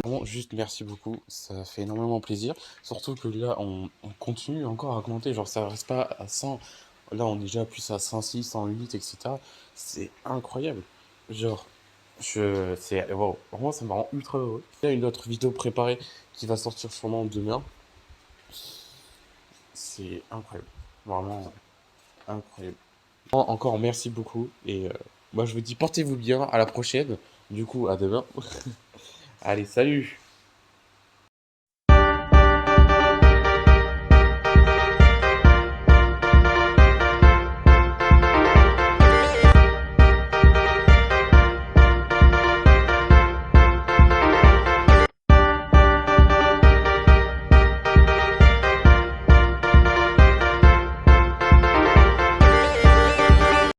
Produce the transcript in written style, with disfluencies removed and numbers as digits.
Vraiment, juste merci beaucoup, ça fait énormément plaisir. Surtout que là, on continue encore à augmenter, genre ça reste pas à 100. Là, on est déjà plus à 106, 108, etc. C'est incroyable. Genre, wow. Vraiment, ça me rend ultra heureux. Il y a une autre vidéo préparée qui va sortir sûrement demain. C'est incroyable. Vraiment incroyable. Encore merci beaucoup. Et moi, je vous dis portez-vous bien. À la prochaine. Du coup, à demain. Allez, salut!